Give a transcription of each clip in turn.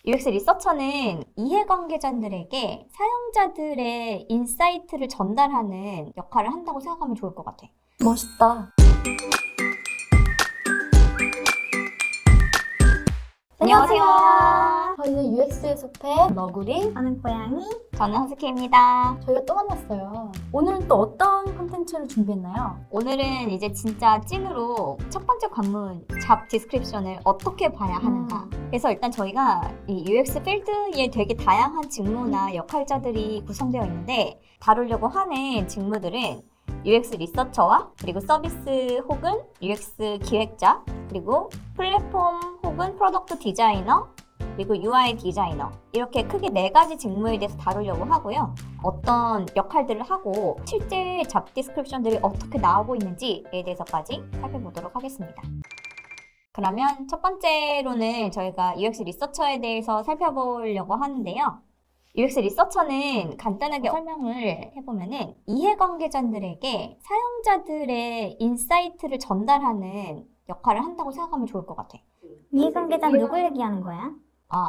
UX 리서처는 이해관계자들에게 사용자들의 인사이트를 전달하는 역할을 한다고 생각하면 좋을 것 같아. 멋있다. 안녕하세요. 저희는 UX의 숲의 너구리 하는 고양이. 저는 허스키입니다. 저희가 또 만났어요. 오늘은 또 어떤 콘텐츠를 준비했나요? 오늘은 이제 진짜 찐으로 첫 번째 관문 잡 디스크립션을 어떻게 봐야 하는가. 그래서 일단 저희가 이 UX 필드에 되게 다양한 직무나 역할자들이 구성되어 있는데 다루려고 하는 직무들은 UX 리서처와 그리고 서비스 혹은 UX 기획자 그리고 플랫폼 혹은 프로덕트 디자이너 그리고 UI 디자이너 이렇게 크게 4가지 직무에 대해서 다루려고 하고요. 어떤 역할들을 하고 실제 잡 디스크립션들이 어떻게 나오고 있는지에 대해서까지 살펴보도록 하겠습니다. 그러면 첫 번째로는 저희가 UX 리서처에 대해서 살펴보려고 하는데요. UX 리서처는 간단하게 설명을 해보면은 이해관계자들에게 사용자들의 인사이트를 전달하는 역할을 한다고 생각하면 좋을 것 같아. 이해관계자는 누구 얘기하는 거야?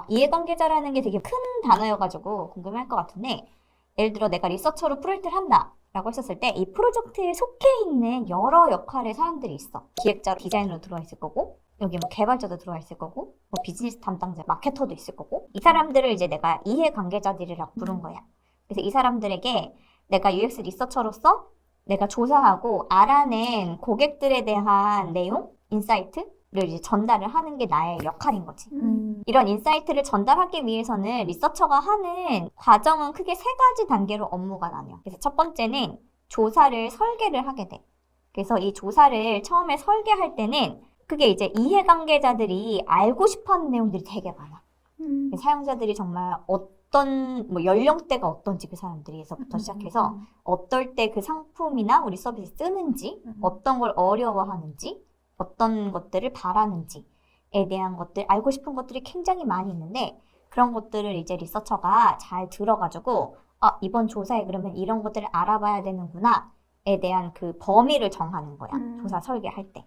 이해관계자라는 게 되게 큰 단어여가지고 궁금할 것 같은데 예를 들어 내가 리서처로 프로젝트를 한다 라고 했었을 때 이 프로젝트에 속해 있는 여러 역할의 사람들이 있어. 기획자, 디자이너로 들어와 있을 거고 여기 뭐 개발자도 들어와 있을 거고 뭐 비즈니스 담당자, 마케터도 있을 거고 이 사람들을 이제 내가 이해관계자들이라고 부른 거야. 그래서 이 사람들에게 내가 UX 리서처로서 내가 조사하고 알아낸 고객들에 대한 내용, 인사이트를 이제 전달을 하는 게 나의 역할인 거지. 이런 인사이트를 전달하기 위해서는 리서처가 하는 과정은 크게 3가지 단계로 업무가 나뉘어. 그래서 첫 번째는 조사를 설계를 하게 돼. 그래서 이 조사를 처음에 설계할 때는 그게 이제 이해관계자들이 알고 싶어하는 내용들이 되게 많아. 사용자들이 정말 어떤 뭐 연령대가 어떤지 그 사람들이서부터 시작해서 어떨 때 그 상품이나 우리 서비스 쓰는지 어떤 걸 어려워하는지 어떤 것들을 바라는지에 대한 것들 알고 싶은 것들이 굉장히 많이 있는데 그런 것들을 이제 리서처가 잘 들어가지고 이번 조사에 그러면 이런 것들을 알아봐야 되는구나에 대한 그 범위를 정하는 거야. 조사 설계할 때.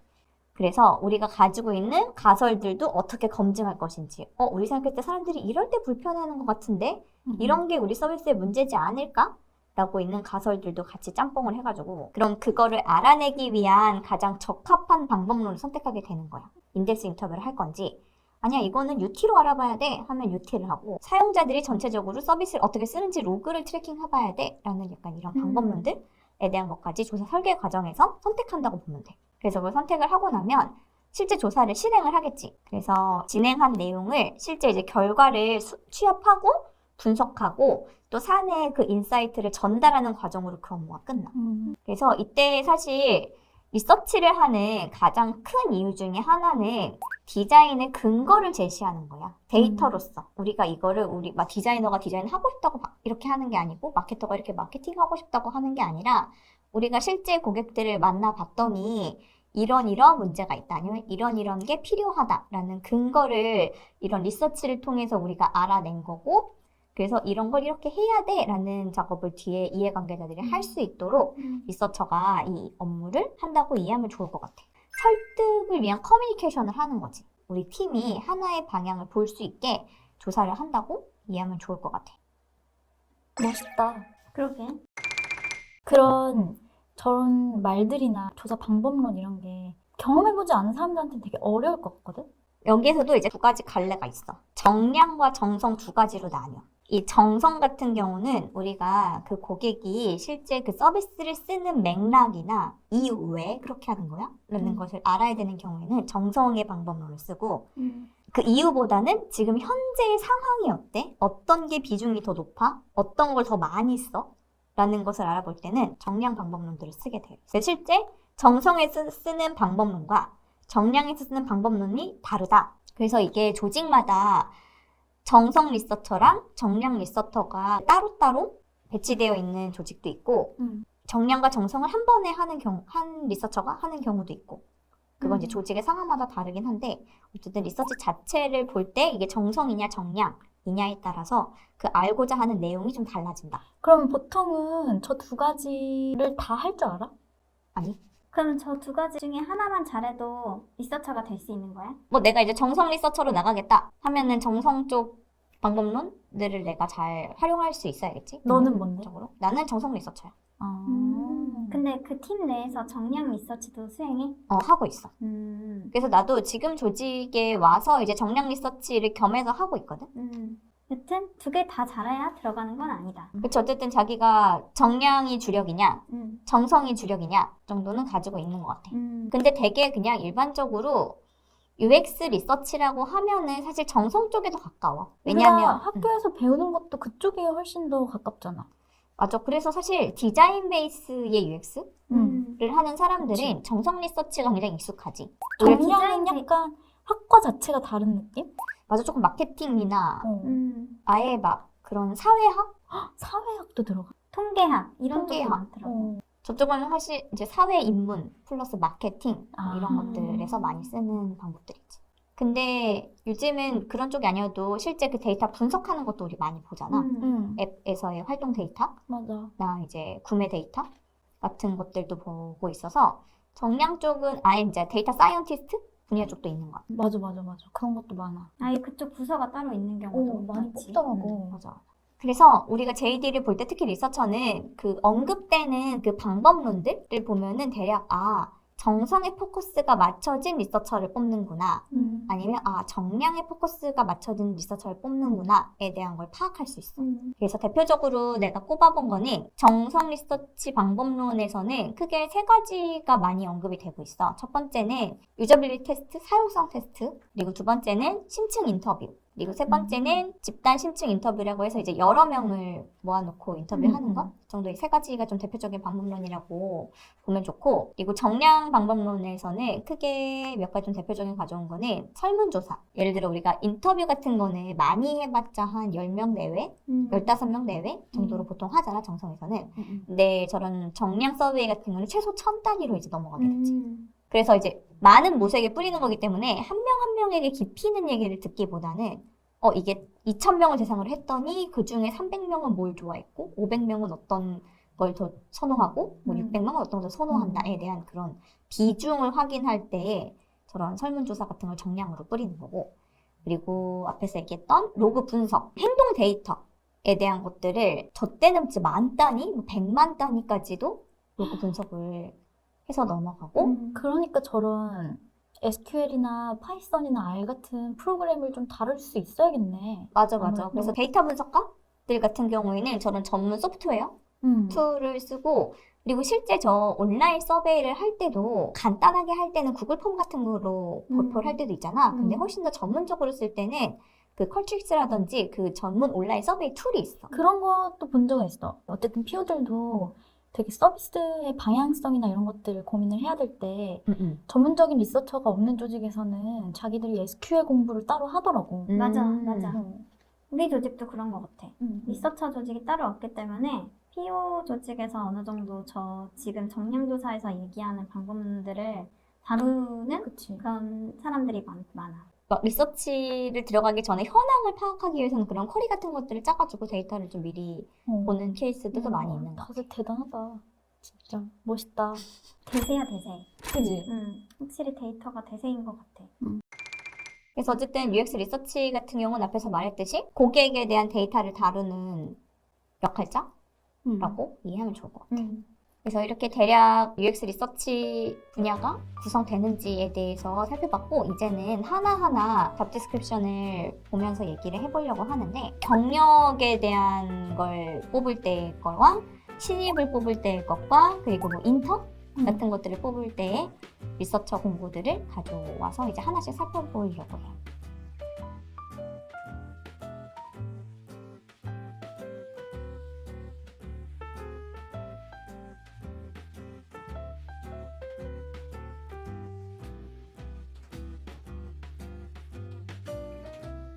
그래서 우리가 가지고 있는 가설들도 어떻게 검증할 것인지 우리 생각할 때 사람들이 이럴 때 불편해하는 것 같은데 이런 게 우리 서비스의 문제지 않을까? 라고 있는 가설들도 같이 짬뽕을 해가지고 그럼 그거를 알아내기 위한 가장 적합한 방법론을 선택하게 되는 거야. 인덱스 인터뷰를 할 건지 아니야 이거는 UT로 알아봐야 돼 하면 UT를 하고 사용자들이 전체적으로 서비스를 어떻게 쓰는지 로그를 트래킹 해봐야 돼 라는 약간 이런 방법론들에 대한 것까지 조사 설계 과정에서 선택한다고 보면 돼. 그래서 그걸 선택을 하고 나면 실제 조사를 실행을 하겠지. 그래서 진행한 내용을 실제 이제 결과를 취합하고 분석하고 또 사내의 그 인사이트를 전달하는 과정으로 그 업무가 끝나. 그래서 이때 사실 리서치를 하는 가장 큰 이유 중에 하나는 디자인의 근거를 제시하는 거야. 데이터로서. 우리가 이거를 우리 디자이너가 디자인하고 싶다고 이렇게 하는 게 아니고 마케터가 이렇게 마케팅하고 싶다고 하는 게 아니라 우리가 실제 고객들을 만나봤더니 이런 문제가 있다 아니면 이런 게 필요하다라는 근거를 이런 리서치를 통해서 우리가 알아낸 거고 그래서 이런 걸 이렇게 해야 돼 라는 작업을 뒤에 이해관계자들이 할 수 있도록 리서처가 이 업무를 한다고 이해하면 좋을 것 같아. 설득을 위한 커뮤니케이션을 하는 거지. 우리 팀이 하나의 방향을 볼 수 있게 조사를 한다고 이해하면 좋을 것 같아. 멋있다. 그러게. 저런 말들이나 조사 방법론 이런 게 경험해보지 않은 사람들한테는 되게 어려울 것 같거든? 여기에서도 이제 2가지 갈래가 있어. 정량과 정성 2가지로 나뉘어. 이 정성 같은 경우는 우리가 그 고객이 실제 그 서비스를 쓰는 맥락이나 이유 왜 그렇게 하는 거야? 라는 것을 알아야 되는 경우에는 정성의 방법론을 쓰고 그 이유보다는 지금 현재의 상황이 어때? 어떤 게 비중이 더 높아? 어떤 걸 더 많이 써? 라는 것을 알아볼 때는 정량 방법론들을 쓰게 돼요. 그래서 실제 정성에서 쓰는 방법론과 정량에서 쓰는 방법론이 다르다. 그래서 이게 조직마다 정성 리서처랑 정량 리서처가 따로따로 배치되어 있는 조직도 있고 정량과 정성을 한 번에 하는 한 리서처가 하는 경우도 있고 그건 이제 조직의 상황마다 다르긴 한데 어쨌든 리서치 자체를 볼 때 이게 정성이냐 정량이냐에 따라서 그 알고자 하는 내용이 좀 달라진다. 그럼 보통은 저 2가지를 다 할 줄 알아? 아니. 그럼 저 2가지 중에 하나만 잘해도 리서처가 될 수 있는 거야? 뭐 내가 이제 정성 리서처로 나가겠다 하면은 정성 쪽 방법론들을 내가 잘 활용할 수 있어야겠지. 너는 뭔데? 적으로. 나는 정성 리서처야. 근데 그 팀 내에서 정량 리서치도 수행해? 하고 있어. 음. 그래서 나도 지금 조직에 와서 이제 정량 리서치를 겸해서 하고 있거든. 여튼 두 개 다 잘해야 들어가는 건 아니다. 그치, 어쨌든 자기가 정량이 주력이냐, 음. 정성이 주력이냐 정도는 가지고 있는 것 같아. 음. 근데 되게 그냥 일반적으로 UX 리서치라고 하면은 사실 정성 쪽에 더 가까워. 왜냐면 학교에서 배우는 것도 그쪽에 훨씬 더 가깝잖아. 맞아. 그래서 사실 디자인 베이스의 UX를 하는 사람들은 그치. 정성 리서치가 굉장히 익숙하지. 정량은 디자인 약간 학과 자체가 다른 느낌? 맞아. 조금 마케팅이나 아예 막 그런 사회학? 사회학도 들어가. 통계학 이런 쪽이 통계학. 많더라고. 저쪽은 사실 이제 사회 인문 플러스 마케팅 이런 아. 것들에서 많이 쓰는 방법들이지. 근데 요즘은 그런 쪽이 아니어도 실제 그 데이터 분석하는 것도 우리 많이 보잖아. 앱에서의 활동 데이터, 맞아. 나 이제 구매 데이터 같은 것들도 보고 있어서 정량 쪽은 아예 이제 데이터 사이언티스트 분야 쪽도 있는 것 같아. 맞아. 그런 것도 많아. 아예 그쪽 부서가 따로 있는 경우도 많이 많지. 뽑더라고. 맞아. 그래서 우리가 JD를 볼 때 특히 리서처는 그 언급되는 그 방법론들을 보면은 대략 정성의 포커스가 맞춰진 리서처를 뽑는구나. 아니면 정량의 포커스가 맞춰진 리서처를 뽑는구나에 대한 걸 파악할 수 있어. 그래서 대표적으로 내가 꼽아본 거는 정성 리서치 방법론에서는 크게 세 가지가 많이 언급이 되고 있어. 첫 번째는 유저빌리티 테스트, 사용성 테스트, 그리고 두 번째는 심층 인터뷰, 그리고 세 번째는 집단 심층 인터뷰라고 해서 이제 여러 명을 모아놓고 인터뷰하는 것 정도의 세 가지가 좀 대표적인 방법론이라고 보면 좋고, 그리고 정량 방법론에서는 크게 몇 가지 좀 대표적인 가져온 거는 설문조사. 예를 들어 우리가 인터뷰 같은 거는 많이 해봤자 한 10명 내외, 15명 내외 정도로 보통 하잖아, 정성에서는. 근데 저런 정량 서베이 같은 거는 최소 1000단위로 이제 넘어가게 되지. 그래서 이제 많은 모색에 뿌리는 거기 때문에 한 명 한 명에게 깊이 있는 얘기를 듣기보다는 이게 2000명을 대상으로 했더니 그 중에 300명은 뭘 좋아했고 500명은 어떤 걸 더 선호하고 뭐 600명은 어떤 걸 더 선호한다에 대한 그런 비중을 확인할 때 저런 설문조사 같은 걸 정량으로 뿌리는 거고, 그리고 앞에서 얘기했던 로그 분석, 행동 데이터에 대한 것들을 저 때는 진짜 만 단위, 100만 단위까지도 로그 분석을 해서 넘어가고. 그러니까 저런 SQL이나 파이썬이나 R 같은 프로그램을 좀 다룰 수 있어야겠네. 맞아. 아무래도. 그래서 데이터 분석가들 같은 경우에는 저런 전문 소프트웨어 툴을 쓰고, 그리고 실제 저 온라인 서베이를 할 때도 간단하게 할 때는 구글 폼 같은 거로 발표를 할 때도 있잖아. 근데 훨씬 더 전문적으로 쓸 때는 그 컬트릭스라든지 그 전문 온라인 서베이 툴이 있어. 그런 것도 본 적은 있어. 어쨌든 PO들도 되게 서비스의 방향성이나 이런 것들을 고민을 해야 될 때 전문적인 리서처가 없는 조직에서는 자기들이 SQL 공부를 따로 하더라고. 맞아. 음. 우리 조직도 그런 것 같아. 리서처 조직이 따로 없기 때문에 PO 조직에서 어느 정도 저 지금 정량조사에서 얘기하는 방법들을 다루는 그치. 그런 사람들이 많아. 막 리서치를 들어가기 전에 현황을 파악하기 위해서는 그런 쿼리 같은 것들을 짜가지고 데이터를 좀 미리 보는 케이스들도 많이 있는 것 같아. 다들 대단하다. 진짜 멋있다. 대세야 대세. 그지? 확실히 데이터가 대세인 것 같아. 그래서 어쨌든 UX 리서치 같은 경우는 앞에서 말했듯이 고객에 대한 데이터를 다루는 역할자라고 이해하면 좋을 것 같아. 그래서 이렇게 대략 UX 리서치 분야가 구성되는지에 대해서 살펴봤고, 이제는 하나하나 잡 디스크립션을 보면서 얘기를 해보려고 하는데, 경력에 대한 걸 뽑을 때의 거와 신입을 뽑을 때의 것과 그리고 뭐 인턴 같은 것들을 뽑을 때의 리서처 공고들을 가져와서 이제 하나씩 살펴보려고 해요.